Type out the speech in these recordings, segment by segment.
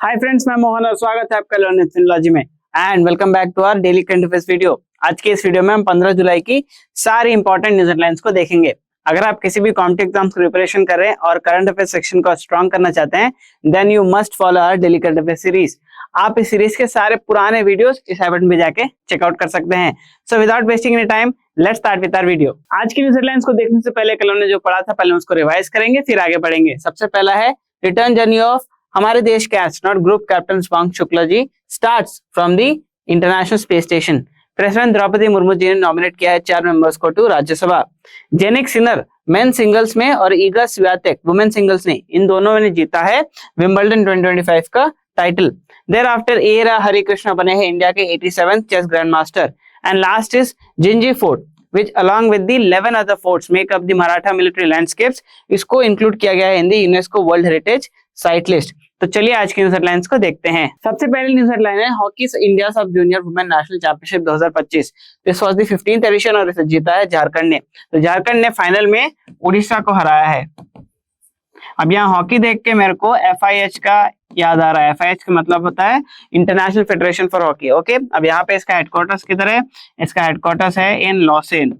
Hi friends, मैं मोहन और स्वागत है आपका लर्निंग टेक्नोलॉजी में and welcome back to our daily current affairs video. आज के इस वीडियो में हम 15 जुलाई की सारी इंपॉर्टेंट न्यूज हेडलाइंस को देखेंगे। अगर आप किसी भी कॉम्पिटिटिव एग्जाम्स की प्रिपरेशन कर रहे हैं और करंट अफेयर्स सेक्शन को स्ट्रॉन्ग करना चाहते हैं then you must follow our daily current affairs series. आप इस सीरीज के सारे पुराने वीडियोस इस आई बटन पे जाके चेकआउट कर सकते हैं। So without wasting any time let's start with our video. आज की न्यूज हेडलाइंस को देखने से पहले कल हमने जो पढ़ा था पहले उसको रिवाइज करेंगे, फिर आगे बढ़ेंगे। सबसे पहला है रिटर्न जर्नी ऑफ हमारे देश के astronaut group captain Shubhanshu Shukla ji starts from the international space station. President Droupadi Murmu ji ने नॉमिनेट किया है 4 मेंबर्स को to Rajya Sabha. Jannik Sinner men singles में और ईगा स्वियातेक वुमेन सिंगल्स ने इन दोनों ने जीता है विंबलडन 2025 का title. Thereafter Ara Harikrishna बने हैं इंडिया के 87th chess grand master. And last is Gingee fort which along with the 11 other forts make up the Maratha military landscapes, इसको इंक्लूड किया गया है in the UNESCO world heritage site list. तो चलिए आज की न्यूज हेडलाइंस को देखते हैं। सबसे पहली न्यूज हेडलाइन है hockey India sub junior women national championship 2025। This was the 15th edition और इसे जीता है झारखंड ने। तो झारखंड ने फाइनल में उड़ीसा को हराया है। अब यहाँ हॉकी देख के मेरे को FIH का याद आ रहा है। FIH का मतलब होता है international federation for hockey. Okay, अब यहाँ पे इसका हेडक्वार्टर्स किधर है? इसका हेडक्वार्टर्स है इन लॉसेन।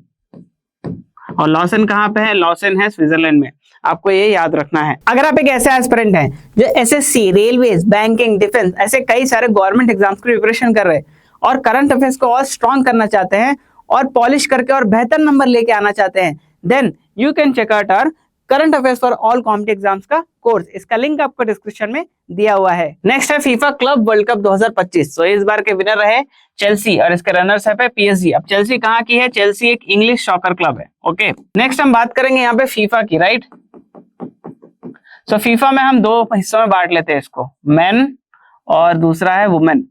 और लॉसेन कहाँ पे है? लॉसेन है स्विट्जरलैंड में। आपको ये याद रखना है। अगर आप एक ऐसे एस्पिरेंट हैं जो SSC, रेलवेज, बैंकिंग, डिफेंस ऐसे कई सारे गवर्नमेंट एग्जाम्स की प्रिपरेशन कर रहे हैं और करंट अफेयर्स को और स्ट्रॉन्ग करना चाहते हैं और पॉलिश करके और बेहतर नंबर लेके आना चाहते हैं then you can check out our current affairs for all competitive exams का कोर्स। इसका लिंक आपको डिस्क्रिप्शन में दिया हुआ है। नेक्स्ट है फीफा क्लब वर्ल्ड कप 2025। तो इस बार के विनर रहे चेल्सी और इसके रनर्स अप है PSG। अब चेल्सी कहाँ की है? चेल्सी एक इंग्लिश सॉकर क्लब है। ओके, नेक्स्ट हम बात करेंगे यहाँ पे फीफा की, राइट। सो फीफा में हम 2 हिस्सों में बांट लेते हैं इसको, मेन और दूसरा है वुमेन।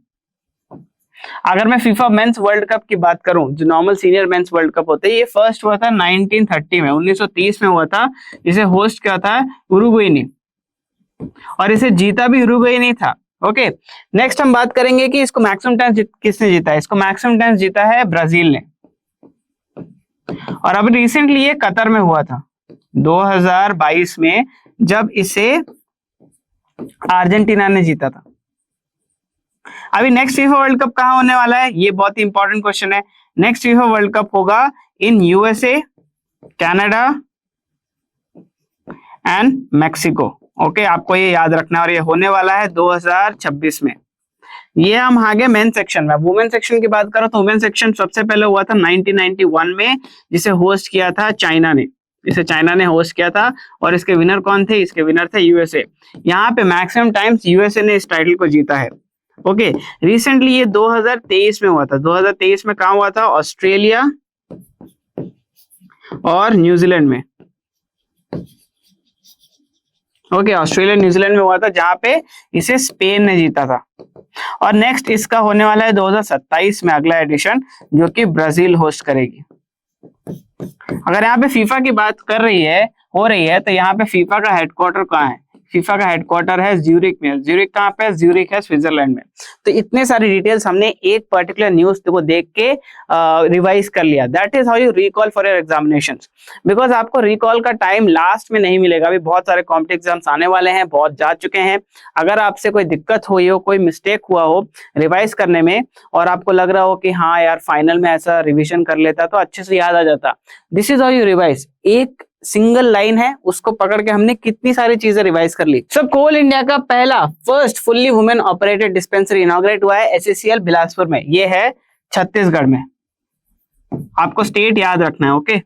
अगर मैं फीफा मेंस वर्ल्ड कप की बात करूं, जो normal senior mains world cup होते हैं, ये फर्स्ट हुआ था 1930 में, 1930 में हुआ था। इसे होस्ट किया था उरुग्वे ने और इसे जीता भी उरुग्वे ने था। ओके, नेक्स्ट हम बात करेंगे कि इसको मैक्सिमम टाइम्स किसने जीता है। इसको मैक्सिमम टाइम्स जीता है ब्राजील ने। और अब रिसेंटली ये कतर में हुआ था 2022 में, जब इसे अर्जेंटीना ने जीता था। अभी नेक्स्ट फीफा वर्ल्ड कप कहाँ होने वाला है? ये बहुत ही इंपॉर्टेंट क्वेश्चन है। नेक्स्ट फीफा वर्ल्ड कप होगा इन USA, Canada and Mexico. Okay, आपको ये याद रखना है और ये होने वाला है 2026 में। ये हम आगे मेन सेक्शन में। वुमेन सेक्शन की बात करो तो वुमेन सेक्शन सबसे पहले हुआ था 1991 में, जिसे होस्ट किया था चाइना ने। इसे चाइना ने होस्ट किया था और इसके विनर कौन थे? इसके विनर थे USA। यहाँ पे मैक्सिमम टाइम्स USA ने इस टाइटल को जीता है। ओके, रिसेंटली ये 2023 में हुआ था। 2023 में कहाँ हुआ था? ऑस्ट्रेलिया और न्यूजीलैंड में। ओके, ऑस्ट्रेलिया न्यूजीलैंड में हुआ था, जहां पे इसे स्पेन ने जीता था। और नेक्स्ट इसका होने वाला है 2027 में अगला एडिशन, जो कि ब्राजील होस्ट करेगी। अगर यहाँ पे फीफा की बात हो रही है तो यहाँ पे फीफा का हेडक्वार्टर कहाँ है? फीफा का हेडक्वार्टर है ज्यूरिक में। ज्यूरिक कहाँ पे है? ज्यूरिक है स्विट्जरलैंड में। तो इतने सारी डिटेल्स हमने एक पर्टिकुलर न्यूज को देख के रिवाइज कर लिया। That is how you recall for your examinations, because आपको रिकॉल का टाइम लास्ट में नहीं मिलेगा। अभी बहुत सारे कॉम्पिटिटिव एग्जाम्स आने वाले हैं, बहुत जा चुके हैं। अगर आपसे कोई दिक्कत हुई हो, कोई मिस्टेक हुआ हो रिवाइज करने में और आपको लग रहा हो कि हाँ यार फाइनल में ऐसा रिविजन कर लेता तो अच्छे से याद आ जाता, this is how you revise. एक सिंगल लाइन है, उसको पकड़ के हमने कितनी सारी चीजें रिवाइज कर ली। सो कोल इंडिया का पहला first fully women operated dispensary inaugurate हुआ है SCCL बिलासपुर में। ये है छत्तीसगढ़ में। आपको स्टेट याद रखना है। ओके,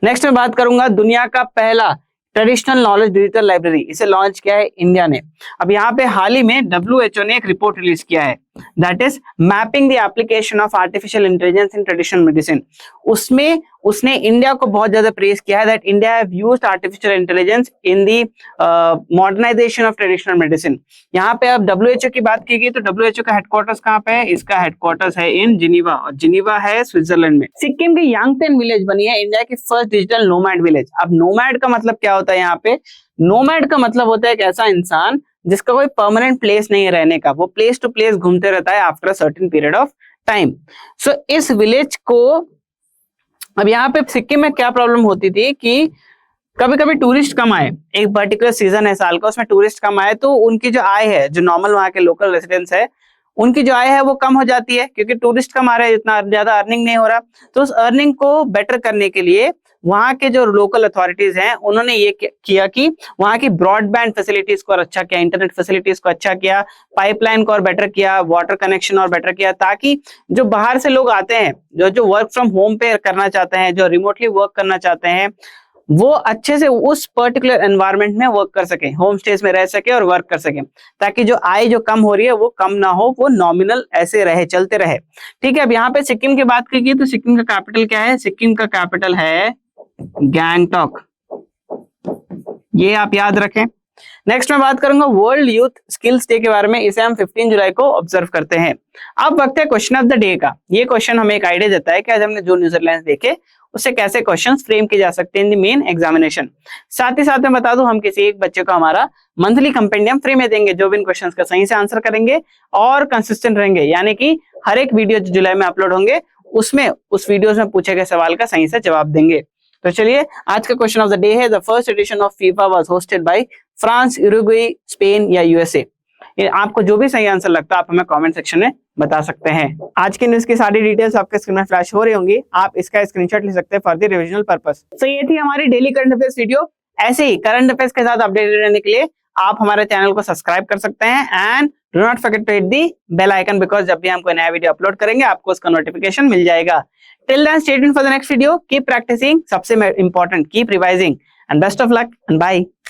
नेक्स्ट मैं बात करूंगा दुनिया का पहला ट्रेडिशनल नॉलेज डिजिटल लाइब्रेरी। इसे लॉन्च किया है इंडिया ने। अब यहाँ पे हाल ही में WHO ने एक रिपोर्ट रिलीज किया है, that is mapping the application of artificial intelligence in traditional medicine. उसमें उसने इंडिया को बहुत ज्यादा प्रेज किया है that India have used artificial intelligence in the modernisation of traditional medicine. यहाँ पे अब WHO की बात की गई तो WHO का हेडक्वार्टर्स कहाँ पे है? इसका हेडक्वार्टर्स है इन जिनीवा और जिनीवा है स्विट्जरलैंड में। सिक्किम की यांगटेन विलेज बनी है इंडिया की फर्स्ट डिजिटल नोमैड विलेज। अब नोमैड का मतलब क्या होता है? यहाँ पे नोमैड का मतलब होता है एक ऐसा इंसान जिसका कोई परमानेंट प्लेस नहीं है रहने का, वो प्लेस टू प्लेस घूमते रहता है after a certain period of time. So इस विलेज को अब यहाँ पे सिक्किम में क्या प्रॉब्लम होती थी कि कभी कभी टूरिस्ट कम आए, एक पर्टिकुलर सीजन है साल का, उसमें टूरिस्ट कम आए तो उनकी जो आय है, जो नॉर्मल वहाँ के लोकल रेसिडेंट्स है उनकी जो आय है वो कम हो जाती है, क्योंकि टूरिस्ट कम आ रहे हैं, इतना ज्यादा अर्निंग नहीं हो रहा। तो उस अर्निंग को बेटर करने के लिए वहाँ के जो लोकल अथॉरिटीज हैं उन्होंने ये किया कि वहाँ की ब्रॉडबैंड फैसिलिटीज को और अच्छा किया, इंटरनेट फैसिलिटीज को अच्छा किया, पाइपलाइन को और बेटर किया, वाटर कनेक्शन और बेटर किया, ताकि जो बाहर से लोग आते हैं, जो वर्क फ्रॉम होम पे करना चाहते हैं, जो रिमोटली वर्क करना चाहते हैं, वो अच्छे से उस पर्टिकुलर एनवायरनमेंट में वर्क कर सके, होम स्टेज में रह सके और वर्क कर सके, ताकि जो आय जो कम हो रही है वो कम ना हो, वो नॉमिनल ऐसे रहे, चलते रहे। ठीक है, अब यहाँ पे सिक्किम की बात की तो सिक्किम का कैपिटल क्या है? सिक्किम का कैपिटल है गैंगटॉक, ये आप याद रखें। नेक्स्ट मैं बात करूंगा वर्ल्ड यूथ स्किल्स डे के बारे में, इसे हम 15 जुलाई को ऑब्जर्व करते हैं। अब वक्त है क्वेश्चन ऑफ द डे का। ये क्वेश्चन हमें एक आइडिया देता है कि आज हमने जो न्यूजीलैंड देखे उससे कैसे क्वेश्चंस फ्रेम किए जा सकते हैं इन द मेन एग्जामिनेशन। साथ ही साथ मैं बता दूं, हम किसी एक बच्चे को हमारा मंथली कंपेंडियम फ्री में देंगे, जो भी इन क्वेश्चंस का सही से आंसर करेंगे और कंसिस्टेंट रहेंगे, यानी कि हर एक वीडियो जो जुलाई में अपलोड होंगे उसमें उस वीडियोस में पूछे गए सवाल का सही से जवाब देंगे। तो चलिए, आज का क्वेश्चन ऑफ द डे है, the first edition of FIFA was hosted by France, Uruguay, Spain या यूएसए। ये आपको जो भी सही आंसर लगता है आप हमें कमेंट सेक्शन में बता सकते हैं। आज की न्यूज की सारी डिटेल्स आपके स्क्रीन में फ्लैश हो रही होंगी, आप इसका स्क्रीनशॉट ले सकते हैं फॉर द रिविजनल पर्पस। तो ये थी हमारी डेली करंट अफेयर्स वीडियो। ऐसे ही करंट अफेयर्स के साथ अपडेटेड रहने के लिए आप हमारे चैनल को सब्सक्राइब कर सकते हैं and do not forget to hit the bell icon, because जब भी हम कोई नया वीडियो अपलोड करेंगे आपको उसका नोटिफिकेशन मिल जाएगा। Till then stay tuned for the next video, keep practising, सबसे important keep revising, and best of luck and bye.